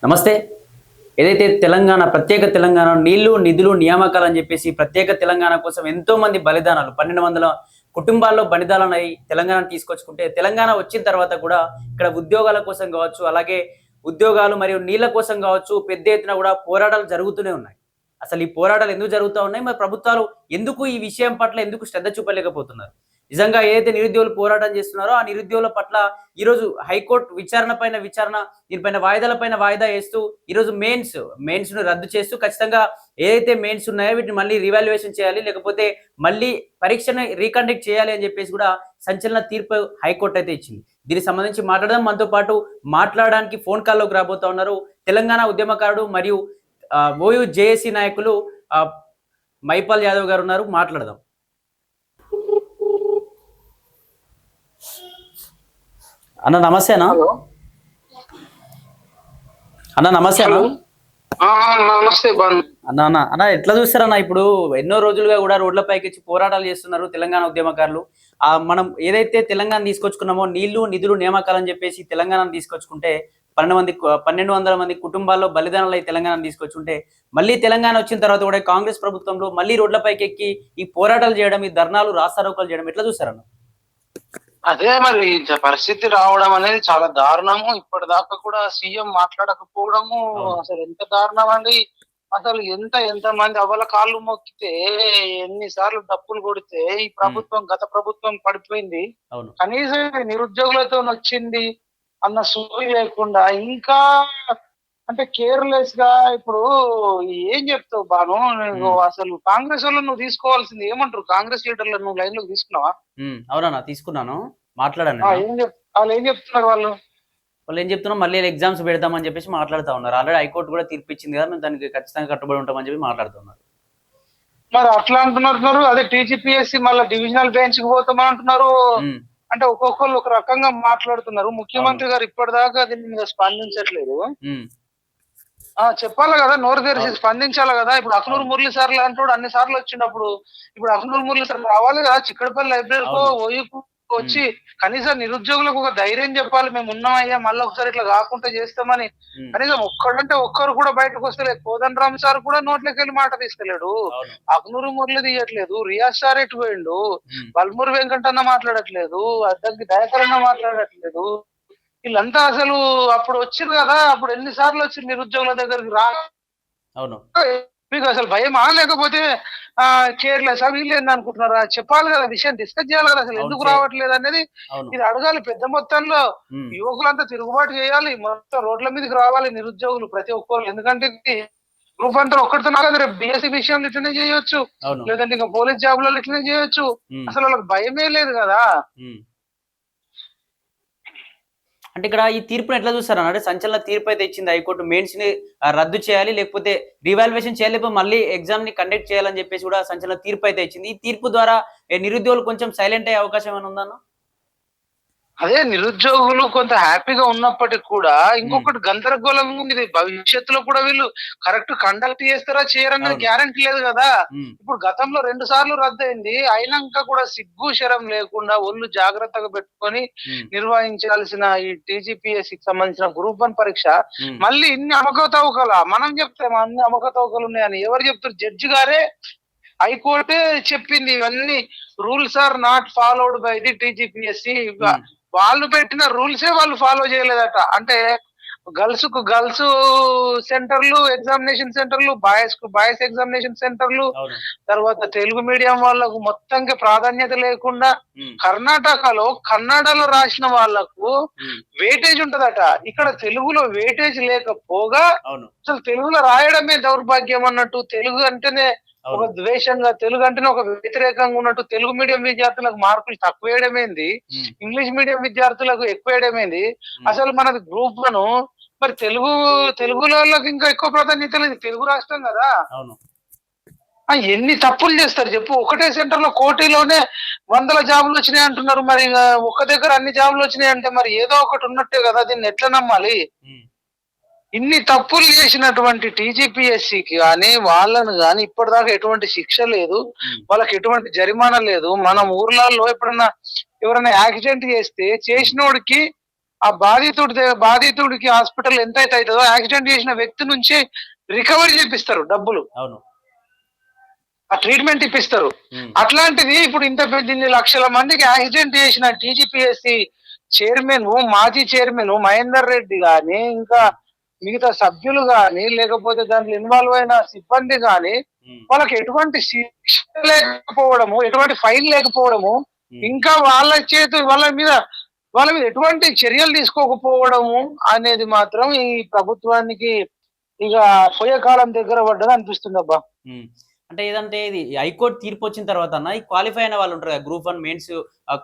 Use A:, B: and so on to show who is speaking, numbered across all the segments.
A: నమస్తే. ఏదైతే తెలంగాణ ప్రత్యేక తెలంగాణ నీళ్లు, నిధులు, నియామకాలు అని చెప్పేసి ప్రత్యేక తెలంగాణ కోసం ఎంతో మంది బలిదానాలు 1200 కుటుంబాల్లో బలిదానాలై తెలంగాణను తీసుకొచ్చుకుంటే, తెలంగాణ వచ్చిన తర్వాత కూడా ఇక్కడ ఉద్యోగాల కోసం కావచ్చు, అలాగే ఉద్యోగాలు మరియు నీళ్ల కోసం కావచ్చు, పెద్ద ఎత్తున కూడా పోరాటాలు జరుగుతూనే ఉన్నాయి. అసలు ఈ పోరాటాలు ఎందుకు జరుగుతా ఉన్నాయి? మరి ప్రభుత్వాలు ఎందుకు ఈ విషయం పట్ల ఎందుకు శ్రద్ధ చూపలేకపోతున్నారు? నిజంగా ఏదైతే నిరుద్యోగులు పోరాటం చేస్తున్నారో, ఆ నిరుద్యోగుల పట్ల ఈరోజు హైకోర్టు విచారణ, దీనిపైన వాయిదాల పైన వాయిదా వేస్తూ ఈరోజు మెయిన్స్‌ను రద్దు చేస్తూ ఖచ్చితంగా ఏదైతే మెయిన్స్ ఉన్నాయో వీటిని మళ్ళీ రివాల్యుయేషన్ చేయాలి. లేకపోతే మళ్ళీ పరీక్షను రీకండక్ట్ చేయాలి అని చెప్పేసి కూడా సంచలన తీర్పు హైకోర్టు అయితే ఇచ్చింది. దీనికి సంబంధించి మాట్లాడదాం. మనతో పాటు మాట్లాడడానికి ఫోన్ కాల్‌లోకి రాబోతా ఉన్నారు. తెలంగాణ ఉద్యమకారుడు మరియు ఓయూ జేఏసీ నాయకులు మైపాల్ యాదవ్ గారు ఉన్నారు. మాట్లాడదాం. అన్న నమస్తే అన్న. అన్న నమస్తే అన్న.
B: నమస్తే
A: అన్న ఎట్లా చూస్తారన్న? ఇప్పుడు ఎన్నో రోజులుగా కూడా రోడ్లపైకి వచ్చి పోరాటాలు చేస్తున్నారు తెలంగాణ ఉద్యమకారులు. మనం ఏదైతే తెలంగాణ తీసుకొచ్చుకున్నామో నీళ్లు, నిధులు, నియామకాలు అని చెప్పేసి తెలంగాణను తీసుకొచ్చుకుంటే 1200 మంది కుటుంబాల్లో బలిదానాలు అయి తెలంగాణ తీసుకొచ్చుంటే, మళ్ళీ తెలంగాణ వచ్చిన తర్వాత కూడా కాంగ్రెస్ ప్రభుత్వంలో మళ్ళీ రోడ్లపైకి ఎక్కి ఈ పోరాటాలు చేయడం, ఈ ధర్నాలు, రాస్తారోకలు చేయడం ఎట్లా చూస్తారన్న?
B: అదే మరి పరిస్థితి రావడం అనేది చాలా దారుణము. ఇప్పటిదాకా కూడా సీఎం మాట్లాడకపోవడము అసలు ఎంత దారుణం అండి. అసలు ఎంత మంది అవల కాళ్ళు మొక్కితే, ఎన్నిసార్లు డప్పులు కొడితే ఈ ప్రభుత్వం, గత ప్రభుత్వం పడిపోయింది. కనీసం నిరుద్యోగులతో వచ్చింది అన్న సోయి లేకుండా ఇంకా అంటే కేర్లెస్ గా ఇప్పుడు ఏం చెప్తావు బాను? అసలు కాంగ్రెస్ వాళ్ళు నువ్వు తీసుకోవాల్సింది ఏమంటారు? కాంగ్రెస్ లీడర్లను నువ్వు లైన్ లో తీసుకున్నావా?
A: అవునా, తీసుకున్నాను, మాట్లాడాను.
B: వాళ్ళు ఏం చెప్తున్నారు?
A: వాళ్ళు ఏం చెప్తున్నారు, మళ్ళీ ఎగ్జామ్స్ పెడతామని చెప్పేసి మాట్లాడుతూ ఉన్నారు. ఆల్రెడీ హైకోర్టు కూడా తీర్పు ఇచ్చింది కదా, మేము దానికి ఖచ్చితంగా కట్టుబడి ఉంటామని చెప్పి మాట్లాడుతున్నారు.
B: మరి అట్లా అంటున్నారు. అదే టీజీపీఎస్సీ మళ్ళీ డివిజనల్ బెంచ్ కి పోతామని అంటున్నారు. అంటే ఒక్కొక్కరు ఒక రకంగా మాట్లాడుతున్నారు. ముఖ్యమంత్రి గారు ఇప్పటిదాకా దీని మీద స్పందించట్లేదు. చెప్పాలి కదా, నోరు తెరిచి స్పందించాలి కదా. ఇప్పుడు అఖనూరు మురళి సార్లు అంటాడు, అన్ని సార్లు వచ్చినప్పుడు ఇప్పుడు అఖనూరు మురళి సార్ రావాలి కదా, చిక్కడపల్లి లైబ్రరీకో ఓయూకు వచ్చి కనీసం నిరుద్యోగులకు ఒక ధైర్యం చెప్పాలి, మేము ఉన్నామయ్యా, మళ్ళీ ఒకసారి ఇట్లా కాకుండా చేస్తామని. కనీసం ఒక్కరు కూడా బయటకు వస్తలేదు. కోదండరామ్ సార్ కూడా నోట్లోకి వెళ్ళి మాట తీస్తలేడు. అఖనూరు మురళి తీయట్లేదు. రియాజ్ సార్ ఎటు పోయిండు? బల్మూరి వెంకటన్న మాట్లాడట్లేదు. అద్దంకి దయాకర్ అన్న మాట్లాడట్లేదు. వీళ్ళంతా అసలు అప్పుడు వచ్చారు కదా, అప్పుడు ఎన్నిసార్లు వచ్చి నిరుద్యోగుల దగ్గరికి
A: అవును,
B: మీకు అసలు భయమా లేకపోతే కేర్లెస్ వీళ్ళు ఏంది అనుకుంటున్నారా? చెప్పాలి కదా, విషయం డిస్కస్ చేయాలి కదా. అసలు ఎందుకు రావట్లేదు అనేది ఇది అడగాలి. పెద్ద మొత్తంలో యువకులంతా తిరుగుబాటు చేయాలి, మొత్తం రోడ్ల మీదకి రావాలి నిరుద్యోగులు ప్రతి ఒక్కరు. ఎందుకంటే గ్రూప్ అంతా ఒక్కడితో కదా, రేపు బిఎస్సీ విషయంలో ఇట్లనే చేయొచ్చు, లేదంటే ఇంకా పోలీస్ జాబ్ లో ఇట్లనే చేయొచ్చు. అసలు వాళ్ళకి భయమే లేదు కదా.
A: అంటే ఇక్కడ ఈ తీర్పును ఎట్లా చూస్తారు అంటే, సంచలన తీర్పు అయితే ఇచ్చింది హైకోర్టు, మెయిన్స్ ని రద్దు చేయాలి, లేకపోతే రివాల్యుయేషన్ చేయాలి, లేకపోతే మళ్ళీ ఎగ్జామ్ ని కండక్ట్ చేయాలని చెప్పేసి కూడా సంచలన తీర్పు అయితే ఇచ్చింది. ఈ తీర్పు ద్వారా నిరుద్యోగులు కొంచెం సైలెంట్ అయ్యే అవకాశం ఏమైనా ఉందన్న?
B: అదే, నిరుద్యోగులు కొంత హ్యాపీగా ఉన్నప్పటికీ కూడా ఇంకొకటి గందరగోళంగా ఉంది. భవిష్యత్తులో కూడా వీళ్ళు కరెక్ట్ కండక్ట్ చేస్తారా చేయరన్నది గ్యారంటీ లేదు కదా. ఇప్పుడు గతంలో 2 సార్లు రద్దయింది, అయినాక కూడా సిగ్గు శరం లేకుండా ఒళ్ళు జాగ్రత్తగా పెట్టుకొని నిర్వహించాల్సిన ఈ టీజీపీఎస్సీకి సంబంధించిన గ్రూప్ 1 పరీక్ష మళ్ళీ ఇన్ని అవకతవకలా మనం చెప్తాం, అన్ని అవకతవకలు ఉన్నాయని ఎవరు చెప్తారు? జడ్జి గారే, హైకోర్టే చెప్పింది ఇవన్నీ rules are not followed by the TGPSC. వాళ్ళు పెట్టిన రూల్సే వాళ్ళు ఫాలో చేయలేదట. అంటే గర్ల్స్ కు గర్ల్స్ సెంటర్లు, ఎగ్జామినేషన్ సెంటర్లు, బాయ్స్ కు బాయ్స్ ఎగ్జామినేషన్ సెంటర్లు, తర్వాత తెలుగు మీడియం వాళ్ళకు మొత్తంగా ప్రాధాన్యత లేకుండా కర్ణాటకలో కన్నడలో రాసిన వాళ్లకు వెయిటేజ్ ఉంటదట. ఇక్కడ తెలుగులో వెయిటేజ్ లేకపోగా అసలు తెలుగులో రాయడమే దౌర్భాగ్యం అన్నట్టు, తెలుగు అంటేనే ఒక ద్వేషంగా, తెలుగు అంటేనే ఒక వ్యతిరేకంగా ఉన్నట్టు తెలుగు మీడియం విద్యార్థులకు మార్కులు తక్కువ వేయడమేంది, ఇంగ్లీష్ మీడియం విద్యార్థులకు ఎక్కువ వేయడమేంది. అసలు మనది గ్రూప్ 1 మరి తెలుగులో ఇంకా ఎక్కువ ప్రాధాన్యత లేదు. తెలుగు రాష్ట్రం కదా, ఎన్ని తప్పులు చేస్తారు చెప్పు. ఒకటే సెంటర్ లో కోటిలోనే 100 జాబులు వచ్చినాయి అంటున్నారు. మరి ఒక దగ్గర అన్ని జాబులు వచ్చినాయి అంటే మరి ఏదో ఒకటి ఉన్నట్టే కదా. దీన్ని ఎట్లా నమ్మాలి? ఇన్ని తప్పులు చేసినటువంటి టీజీపీఎస్సీకి కానీ వాళ్ళను కానీ ఇప్పటిదాకా ఎటువంటి శిక్ష లేదు, వాళ్ళకి ఎటువంటి జరిమానా లేదు. మన ఊర్లలో ఎప్పుడన్నా ఎవరైనా యాక్సిడెంట్ చేస్తే చేసినోడికి ఆ బాధితుడికి హాస్పిటల్ ఎంత అయితే అవుతుందో యాక్సిడెంట్ చేసిన వ్యక్తి నుంచి రికవరీ చేపిస్తారు డబ్బులు,
A: అవును.
B: ఆ ట్రీట్మెంట్ ఇప్పిస్తారు. అట్లాంటిది ఇప్పుడు ఇంత పెద్ద ఇన్ని లక్షల మందికి యాక్సిడెంట్ చేసిన టీజీపీఎస్సీ చైర్మన్, మాజీ చైర్మన్ మహేందర్ రెడ్డి గాని, ఇంకా మిగతా సభ్యులు గాని, లేకపోతే దాంట్లో ఇన్వాల్వ్ అయిన సిబ్బంది గాని, వాళ్ళకి ఎటువంటి శిక్ష లేకపోవడము, ఎటువంటి ఫైన్ లేకపోవడము, ఇంకా వాళ్ళ మీద ఎటువంటి చర్యలు తీసుకోకపోవడము అనేది మాత్రం ఈ ప్రభుత్వానికి ఇక పోయే కాలం దగ్గర పడ్డది అనిపిస్తుంది అబ్బా.
A: అంటే ఏదంటే ఇది హైకోర్టు తీర్పు వచ్చిన తర్వాత అన్న ఈ క్వాలిఫై అయిన వాళ్ళు ఉంటారు కదా, గ్రూప్ 1 మెయిన్స్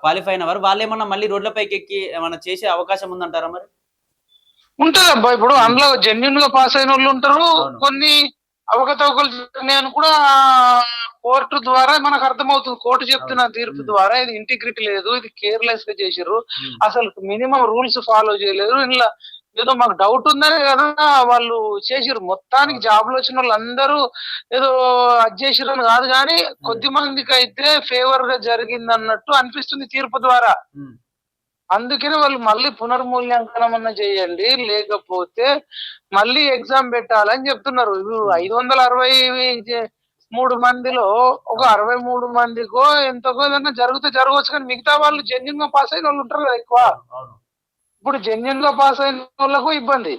A: క్వాలిఫై అయిన వారు వాళ్ళు ఏమన్నా మళ్ళీ రోడ్లపైకి ఎక్కి ఏమన్నా చేసే అవకాశం ఉందంటారా మరి?
B: ఉంటది అబ్బా. ఇప్పుడు అందులో జెన్యున్ గా పాస్ అయిన వాళ్ళు ఉంటారు, కొన్ని అవకతవకలు జరిగినాయని కూడా కోర్టు ద్వారా మనకు అర్థమవుతుంది. కోర్టు చెప్తున్న తీర్పు ద్వారా ఇది ఇంటిగ్రిటీ లేదు, ఇది కేర్లెస్ గా చేసిర్రు, అసలు మినిమం రూల్స్ ఫాలో చేయలేదు, ఇలా ఏదో మాకు డౌట్ ఉందనే కదా వాళ్ళు చేసిర్రు. మొత్తానికి జాబ్ లో వచ్చిన వాళ్ళు అందరూ ఏదో అది చేసిర్రు అని కాదు, కానీ కొద్ది మందికి అయితే ఫేవర్ గా జరిగింది అన్నట్టు అనిపిస్తుంది తీర్పు ద్వారా. అందుకని వాళ్ళు మళ్ళీ పునర్మూల్యాంకనం అన్న చేయండి, లేకపోతే మళ్ళీ ఎగ్జామ్ పెట్టాలని చెప్తున్నారు. 563 మందిలో ఒక 63 మందికో ఎంతకో ఏదన్నా జరగవచ్చు, కానీ మిగతా వాళ్ళు జెన్యున్ గా పాస్ అయిన వాళ్ళు ఉంటారు కదా ఎక్కువ. ఇప్పుడు జెన్యున్ గా పాస్ అయిన వాళ్ళకు ఇబ్బంది.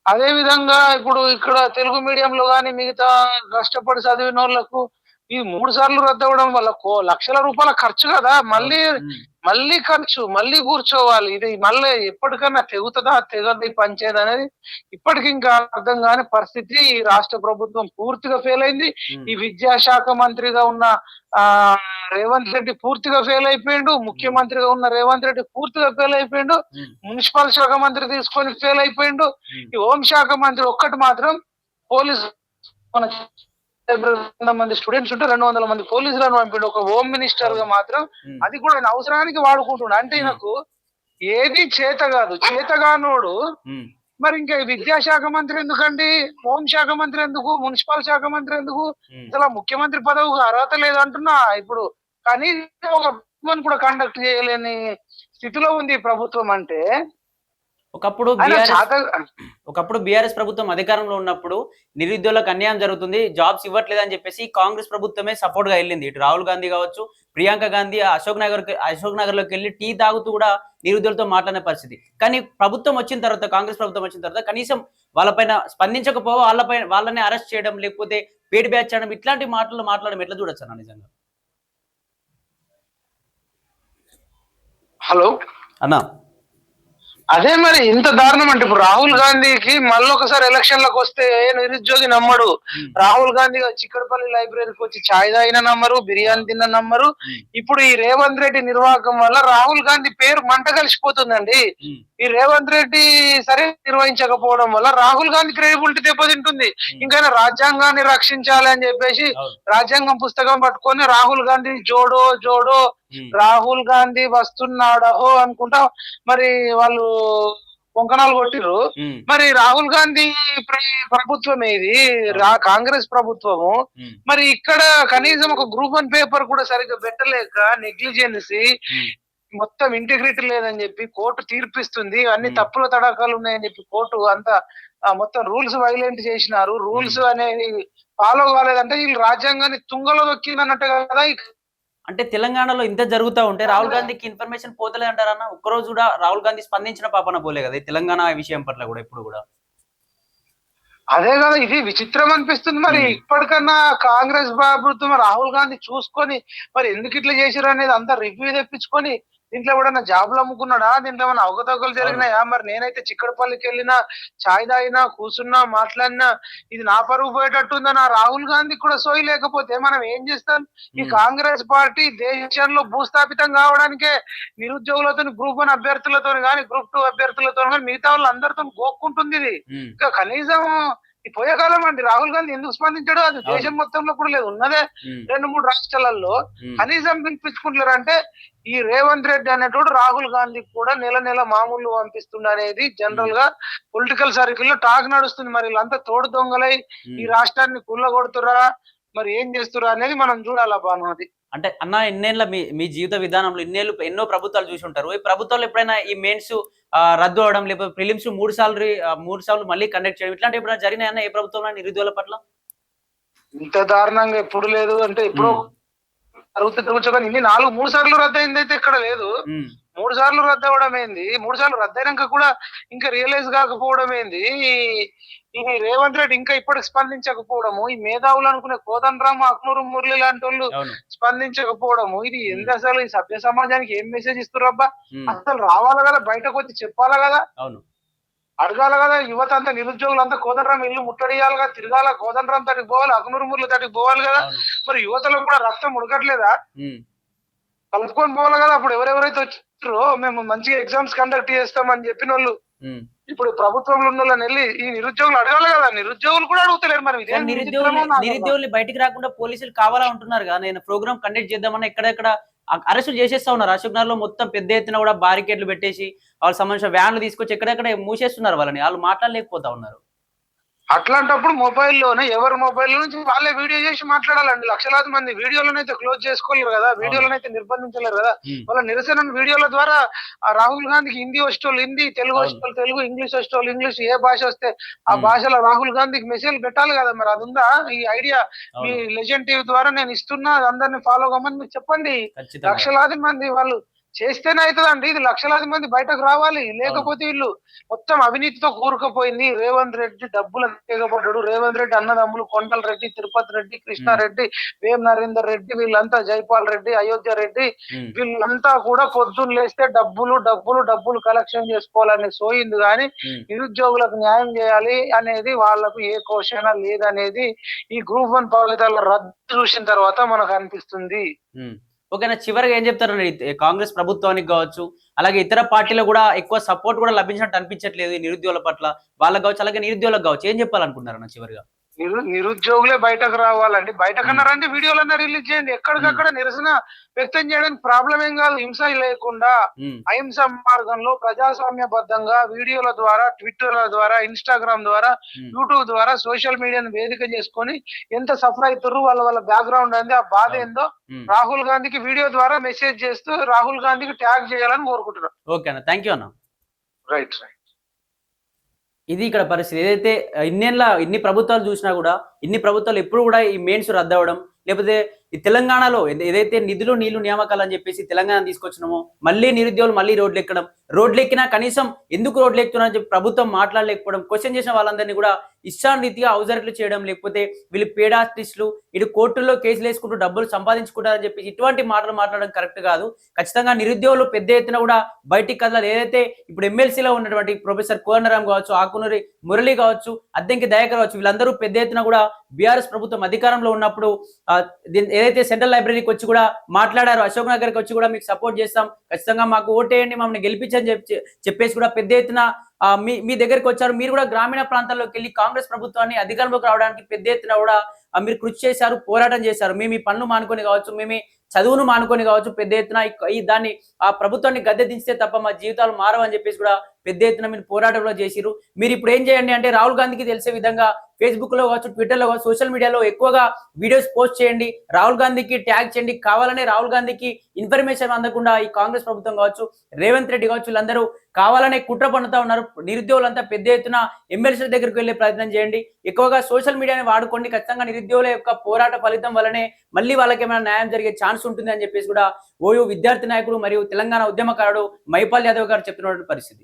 B: అదే విధంగా ఇప్పుడు ఇక్కడ తెలుగు మీడియంలో గాని మిగతా కష్టపడి చదివిన వాళ్ళకు ఈ 3 సార్లు రద్దు అవ్వడం వల్ల లక్షల రూపాయల ఖర్చు కదా, మళ్ళీ ఖర్చు, మళ్ళీ కూర్చోవాలి. ఇది మళ్ళీ ఎప్పటికన్నా తెగుతుందా తెగదు పంచేది అనేది ఇప్పటికి ఇంకా అర్థం కాని పరిస్థితి. ఈ రాష్ట్ర ప్రభుత్వం పూర్తిగా ఫెయిల్ అయింది. ఈ విద్యాశాఖ మంత్రిగా ఉన్న రేవంత్ రెడ్డి పూర్తిగా ఫెయిల్ అయిపోయిండు, ముఖ్యమంత్రిగా ఉన్న రేవంత్ రెడ్డి పూర్తిగా ఫెయిల్ అయిపోయిండు, మున్సిపల్ శాఖ మంత్రి తీసుకొని ఫెయిల్ అయిపోయిండు. ఈ హోంశాఖ మంత్రి ఒక్కటి మాత్రం పోలీసు, మన 200 మంది స్టూడెంట్స్ ఉంటే 200 మంది పోలీసులను పంపిండు. ఒక హోమ్ మినిస్టర్ గా మాత్రం అది కూడా ఆయన అవసరానికి వాడుకుంటుండు. అంటే నాకు ఏది చేత కాదు, చేతగానోడు మరి ఇంకా విద్యాశాఖ మంత్రి ఎందుకండి, హోంశాఖ మంత్రి ఎందుకు, మున్సిపల్ శాఖ మంత్రి ఎందుకు, అసలు ముఖ్యమంత్రి పదవికి అర్హత లేదంటున్నా. ఇప్పుడు కనీసం ఒక కూడా కండక్ట్ చేయలేని స్థితిలో ఉంది ప్రభుత్వం. అంటే
A: ఒకప్పుడు బీఆర్ఎస్ ప్రభుత్వం అధికారంలో ఉన్నప్పుడు నిరుద్యోగులకు అన్యాయం జరుగుతుంది, జాబ్స్ ఇవ్వట్లేదని చెప్పేసి కాంగ్రెస్ ప్రభుత్వమే సపోర్ట్ గా వెళ్ళింది. ఇటు రాహుల్ గాంధీ కావచ్చు, ప్రియాంక గాంధీ అశోక్ నగర్ లోకి వెళ్ళి టీ తాగుతూ కూడా నిరుద్యోగులతో మాట్లాడే పరిస్థితి. కానీ ప్రభుత్వం వచ్చిన తర్వాత, కాంగ్రెస్ ప్రభుత్వం వచ్చిన తర్వాత కనీసం వాళ్ళపైన స్పందించకపోవా, వాళ్ళని అరెస్ట్ చేయడం, లేకపోతే పేడ్ బ్యాచ్ చేయడం, ఇట్లాంటి మాటలు మాట్లాడడం ఎట్లా చూడొచ్చు అన్న నిజంగా?
B: హలో
A: అన్నా,
B: అదే మరి ఇంత దారుణం అంటే ఇప్పుడు రాహుల్ గాంధీకి మళ్ళీ ఒకసారి ఎలక్షన్లకు వస్తే నిరుద్యోగి నమ్మడు. రాహుల్ గాంధీ చిక్కడపల్లి లైబ్రరీకి వచ్చి ఛాయ్ తాగిన నమ్మరు, బిర్యానీ తిన్న నమ్మరు. ఇప్పుడు ఈ రేవంత్ రెడ్డి నిర్వాహకం వల్ల రాహుల్ గాంధీ పేరు మంట కలిసిపోతుందండి. ఈ రేవంత్ రెడ్డి సరే నిర్వహించకపోవడం వల్ల రాహుల్ గాంధీ క్రెడిబిలిటీ దెబ్బతింటుంది. ఇంకా రాజ్యాంగాన్ని రక్షించాలి అని చెప్పేసి రాజ్యాంగం పుస్తకం పట్టుకొని రాహుల్ గాంధీ జోడో జోడో, రాహుల్ గాంధీ వస్తున్నాడో అనుకుంటా మరి వాళ్ళు పొంకనాలు కొట్టిర్రు. మరి రాహుల్ గాంధీ ప్రభుత్వం ఏది, కాంగ్రెస్ ప్రభుత్వము. మరి ఇక్కడ కనీసం ఒక గ్రూప్ 1 పేపర్ కూడా సరిగ్గా పెట్టలేక నెగ్లిజెన్సీ, మొత్తం ఇంటిగ్రిటీ లేదని చెప్పి కోర్టు తీర్పిస్తుంది. అన్ని తప్పుల తడాకాలు ఉన్నాయని చెప్పి కోర్టు అంతా మొత్తం రూల్స్ వైలేంట్ చేసినారు. రూల్స్ అనేవి ఫాలో కాలేదంటే వీళ్ళు రాజ్యాంగాన్ని తుంగలో దొక్కిందన్నట్టు కదా.
A: అంటే తెలంగాణలో ఇంత జరుగుతూ ఉంటే రాహుల్ గాంధీకి ఇన్ఫర్మేషన్ పోతలే అంటారన్న? ఒక్కరోజు కూడా రాహుల్ గాంధీ స్పందించిన పాపన పోలే కదా తెలంగాణ విషయం పట్ల కూడా ఇప్పుడు కూడా.
B: అదే కదా ఇది విచిత్రం అనిపిస్తుంది. మరి ఇప్పటికన్నా కాంగ్రెస్ ప్రభుత్వం రాహుల్ గాంధీ చూసుకొని మరి ఎందుకు ఇట్లా చేశారు అనేది అంతా రివ్యూ తెప్పించుకొని దీంట్లో ఎవడన్నా జాబులు అమ్ముకున్నాడా, దీంట్లో ఏమైనా అవకతవకలు జరిగినాయా? మరి నేనైతే చిక్కడపల్లికి వెళ్ళినా, ఛాయ్ తాగినా, కూర్చున్నా, మాట్లాడినా ఇది నా పరువు పోయేటట్టుందా? నా రాహుల్ గాంధీ కూడా సోయి లేకపోతే మనం ఏం చేస్తాం? ఈ కాంగ్రెస్ పార్టీ దేశంలో భూస్థాపితం కావడానికే నిరుద్యోగులతో, గ్రూప్ 1 అభ్యర్థులతో కానీ, గ్రూప్ 2 అభ్యర్థులతో కానీ మిగతా వాళ్ళు అందరితో గోక్కుంటుంది. ఇది ఇంకా కనీసం ఈ పోయే కాలం అండి రాహుల్ గాంధీ ఎందుకు స్పందించాడు? అది దేశం మొత్తంలో కూడా లేదు, ఉన్నదే 2-3 రాష్ట్రాలలో. కనీసం పిలిపించుకుంటారు. అంటే ఈ రేవంత్ రెడ్డి అనేటోడు రాహుల్ గాంధీ కూడా నెల నెల మామూలు పంపిస్తుండ అనేది జనరల్ గా పొలిటికల్ సర్కిల్ లో టాక్ నడుస్తుంది. మరి వీళ్ళంతా తోడు దొంగలై ఈ రాష్ట్రాన్ని కుళ్ళగొడుతురా, మరి ఏం చేస్తురా అనేది మనం చూడాలా బాను. అది
A: అంటే అన్న ఎన్నేళ్ళ మీ మీ జీవిత విధానంలో ఎన్నో ప్రభుత్వాలు చూసి ఉంటారు. ఈ ప్రభుత్వాలు ఎప్పుడైనా ఈ మెయిన్స్ రద్దు అవ్వడం లేకపోతే ప్రిలిమ్స్ 3 సార్లు మళ్ళీ కండక్ట్ చేయడం ఇట్లాంటివి ఎప్పుడైనా జరిగినాయన్న ఏ ప్రభుత్వంలో నిరుద్యోగుల పట్ల?
B: ఇంత దారుణంగా ఎప్పుడు లేదు. అంటే ఎప్పుడో
A: హ్మ్.
B: జరుగుతుంది కానీ ఇన్ని 3 సార్లు రద్దయింది అయితే ఇక్కడ లేదు.
A: హ్మ్.
B: 3 సార్లు రద్దవడం ఏంది? 3 సార్లు రద్దయినాక కూడా ఇంకా రియలైజ్ కాకపోవడం ఏంది? ఈ రేవంత్ రెడ్డి ఇంకా ఇప్పటికి స్పందించకపోవడము, ఈ మేధావులు అనుకునే కోదండరాం, అక్నూరు మురళి లాంటోళ్ళు
A: అవును.
B: స్పందించకపోవడము, ఇది
A: హ్మ్.
B: ఏంది అసలు? ఈ సభ్య సమాజానికి ఏం మెసేజ్ ఇస్తుర్రబ్బా?
A: హ్మ్.
B: అసలు రావాలా కదా, బయటకొచ్చి చెప్పాలా కదా,
A: అవును.
B: అడగాల కదా. యువత అంతా, నిరుద్యోగులంతా కోదండరాం ఇల్లు ముట్టడియాలిగా, తిరగాల, కోదండరాం తటికి పోవాలి, అక్నూరు మురళి తటికి పోవాలి కదా.
A: అవును.
B: మరి యువతలో కూడా రక్తం ఉడకట్లేదా?
A: హ్మ్.
B: కలుపుకొని పోవాలి కదా. అప్పుడు ఎవరెవరైతే వచ్చారో మేము మంచిగా ఎగ్జామ్స్ కండక్ట్ చేస్తామని చెప్పిన వాళ్ళు
A: హ్మ్.
B: ఇప్పుడు ప్రభుత్వంలో ఉన్న వాళ్ళని వెళ్ళి ఈ నిరుద్యోగులు అడగాలి కదా. నిరుద్యోగులు కూడా అడుగుతలేరు. మరి
A: కానీ
B: ఇదేం విచిత్రమో నాకు అర్థం.
A: నిరుద్యోగుల్ని బయటికి రాకుండా పోలీసులు కావాలా ఉంటున్నారుగా. నేను ప్రోగ్రామ్ కండక్ట్ చేద్దామన్నా ఎక్కడెక్కడ అరెస్టులు చేసేస్తా ఉన్నారు. అశోక్ నగర్ లో మొత్తం పెద్ద ఎత్తున కూడా బారికేడ్లు పెట్టేసి వాళ్ళకి సంబంధించిన వ్యాన్లు తీసుకొచ్చి ఎక్కడెక్కడ మూసేస్తున్నారు వాళ్ళని. వాళ్ళు మాట్లాడలేకపోతా ఉన్నారు.
B: అట్లాంటప్పుడు మొబైల్లోనే ఎవరి మొబైల్ నుంచి వాళ్ళే వీడియో చేసి మాట్లాడాలండి. లక్షలాది మంది వీడియోలనైతే క్లోజ్ చేసుకోలేరు కదా, వీడియోలనైతే నిర్బంధించలేరు కదా.
A: హ్మ్.
B: వాళ్ళ నిరసన వీడియోల ద్వారా ఆ రాహుల్ గాంధీకి హిందీ వచ్చేటోళ్ళు హిందీ, తెలుగు
A: అవును.
B: వచ్చేటోళ్ళు తెలుగు, ఇంగ్లీష్ వచ్చేటోళ్ళు ఇంగ్లీష్, ఏ భాష వస్తే ఆ
A: హ్మ్.
B: భాషలో రాహుల్ గాంధీకి మెసేజ్ పెట్టాలి కదా. మరి అది ఉందా? ఈ ఐడియా మీ
A: అవును.
B: లెజెండ్ టీవీ ద్వారా నేను ఇస్తున్నా, అందరిని ఫాలో కమ్మని మీరు చెప్పండి.
A: ఖచ్చితంగా.
B: లక్షలాది మంది వాళ్ళు చేస్తేనే అవుతుందండి. ఇది లక్షలాది మంది బయటకు రావాలి.
A: అవును.
B: లేకపోతే వీళ్ళు మొత్తం అవినీతితో కూరుకుపోయింది. రేవంత్ రెడ్డి డబ్బులు తెగబడ్డాడు. రేవంత్ రెడ్డి అన్నదమ్ములు కొండల రెడ్డి, తిరుపతి రెడ్డి,
A: హ్మ్.
B: కృష్ణారెడ్డి, వేం నరేందర్ రెడ్డి, వీళ్ళంతా జైపాల్ రెడ్డి, అయోధ్య రెడ్డి,
A: హ్మ్.
B: వీళ్ళంతా కూడా పొద్దున్న లేస్తే డబ్బులు డబ్బులు డబ్బులు కలెక్షన్ చేసుకోవాలని సోయింది కానీ
A: హ్మ్.
B: నిరుద్యోగులకు న్యాయం చేయాలి అనేది వాళ్ళకు ఏ క్వశ్చన్ లేదనేది ఈ గ్రూప్ 1 ఫలితాల రద్దు చూసిన తర్వాత మనకు అనిపిస్తుంది.
A: హ్మ్. ఓకేనా. చివరగా ఏం చెప్తారండి? కాంగ్రెస్ ప్రభుత్వానికి గావచ్చు, అలాగే ఇతర పార్టీలకు గూడా ఎక్కువ సపోర్ట్ గూడా లభించినట్టు అనిపించట్లేదు ఈ నిరుద్యోగుల పట్ల. వాళ్ళకి గావచ్చు, అలాగే నిరుద్యోగులకు గావచ్చు. ఏం చెప్పాలనుకుంటున్నారన్న చివరిగా?
B: నిరుద్యోగులే బయటకు రావాలండి. బయటకన్నా
A: హ్మ్.
B: రండి, వీడియోలన్నా రిలీజ్ చేయండి.
A: హ్మ్.
B: ఎక్కడికక్కడ నిరసన వ్యక్తం చేయడానికి ప్రాబ్లం ఏం కాదు. హింస లేకుండా
A: హ్మ్.
B: అహింస మార్గంలో ప్రజాస్వామ్యబద్ధంగా వీడియోల ద్వారా, ట్విట్టర్ల ద్వారా, ఇన్‌స్టాగ్రామ్ ద్వారా,
A: హ్మ్.
B: యూట్యూబ్ ద్వారా సోషల్ మీడియాను వేదిక చేసుకొని ఎంత సఫర్ అయితుర్రు, వాళ్ళ బ్యాక్‌గ్రౌండ్ ఏంది, ఆ బాధ
A: అవును.
B: ఏందో
A: హ్మ్.
B: రాహుల్ గాంధీకి వీడియో ద్వారా మెసేజ్ చేస్తూ రాహుల్ గాంధీకి ట్యాగ్ చేయాలని కోరుకుంటున్నాను.
A: ఓకే అన్న. థాంక్ యూ అన్న.
B: రైట్.
A: ఇది ఇక్కడ పరిస్థితి. ఏదైతే ఇన్ని ప్రభుత్వాలు చూసినా గూడా, ఇన్ని ప్రభుత్వాలు ఎప్పుడు గూడా ఈ మెయిన్స్ రద్దవ్వడం, లేపోతే ఈ తెలంగాణలో ఏదైతే నిధులు, నీళ్లు, నియామకాలని జెప్పేసి తెలంగాణ తీసుకొచ్చినామో, మళ్ళీ నిరుద్యోగులు మళ్ళీ రోడ్లెక్కడం. రోడ్లెక్కినా కనీసం ఎందుకు రోడ్లెక్కుతున్నారని చెప్పి ప్రభుత్వం మాట్లాడలేకపోవడం, క్వెషన్ చేసిన వాళ్ళందరినీ గూడా ఇష్టానురీతిగా ఔజారెట్లు చేయడం, లేకపోతే వీళ్ళు పెయిడ్ ఆర్టిస్టులు, ఇటు కోర్టుల్లో కేసులేసుకుంటూ డబ్బులు సంపాదించుకుంటారని చెప్పేసి ఇటువంటి మాటలు మాట్లాడడం కరెక్ట్ గాదు. ఖచ్చితంగా నిరుద్యోగులు పెద్ద ఎత్తున గూడా బయటికి కదలాలి. ఏదైతే ఇప్పుడు ఎమ్మెల్సీలో ఉన్నటువంటి ప్రొఫెసర్ కోదండరాం గావచ్చు, ఆకునూరి మురళి గావచ్చు, అద్దంకి దయాకర్ గావచ్చు, వీళ్ళందరూ పెద్ద ఎత్తున గూడా బీఆర్ఎస్ ప్రభుత్వం అధికారంలో ఉన్నప్పుడు ఏదైతే సెంట్రల్ లైబ్రరీకి వచ్చి కూడా మాట్లాడారో, అశోక్ నగర్‌కి వచ్చి కూడా మీకు సపోర్ట్ చేస్తాం, ఖచ్చితంగా మాకు ఓటేయండి, మమ్మల్ని గెలిపించని చెప్పేసి కూడా పెద్ద ఎత్తున మీ మీ దగ్గరికి వచ్చారు. మీరు కూడా గ్రామీణ ప్రాంతాల్లోకెళ్ళి కాంగ్రెస్ ప్రభుత్వాన్ని అధికారంలోకి రావడానికి పెద్ద ఎత్తున కూడా మీరు కృషి చేశారు, పోరాటం చేశారు. మేము ఈ పనులు మానుకొని కావచ్చు, మేము ఈ చదువును మానుకొని కావచ్చు, పెద్ద ఎత్తున దాన్ని ఆ ప్రభుత్వాన్ని గద్దె దించితే తప్ప మా జీవితాలు మారవని చెప్పేసి కూడా పెద్ద ఎత్తున మీరు పోరాటంలో చేసిర్రు. మీరు ఇప్పుడు ఏం చేయండి అంటే రాహుల్ గాంధీకి తెలిసే విధంగా ఫేస్‌బుక్‌లో కావచ్చు, ట్విట్టర్‌లో కావచ్చు, సోషల్ మీడియాలో ఎక్కువగా వీడియోస్ పోస్ట్ చేయండి. రాహుల్ గాంధీకి ట్యాగ్ చేయండి. కావాలనే రాహుల్ గాంధీకి ఇన్ఫర్మేషన్ అందకుండా ఈ కాంగ్రెస్ ప్రభుత్వం కావచ్చు, రేవంత్ రెడ్డి కావచ్చు, వీళ్ళందరూ కావాలనే కుట్ర పన్నుతా ఉన్నారు. నిరుద్యోగులంతా పెద్ద ఎత్తున ఎమ్మెల్సీల దగ్గరికి వెళ్ళే ప్రయత్నం చేయండి. ఎక్కువగా సోషల్ మీడియాని వాడుకోండి. ఖచ్చితంగా నిరుద్యోగుల యొక్క పోరాట ఫలితం వల్లనే మళ్ళీ వాళ్ళకేమైనా న్యాయం జరిగే ఛాన్స్ ఉంటుంది అని చెప్పేసి కూడా ఓయూ విద్యార్థి నాయకుడు మరియు తెలంగాణ ఉద్యమకారుడు మైపాల్ యాదవ్ గారు చెప్తున్నటువంటి పరిస్థితి.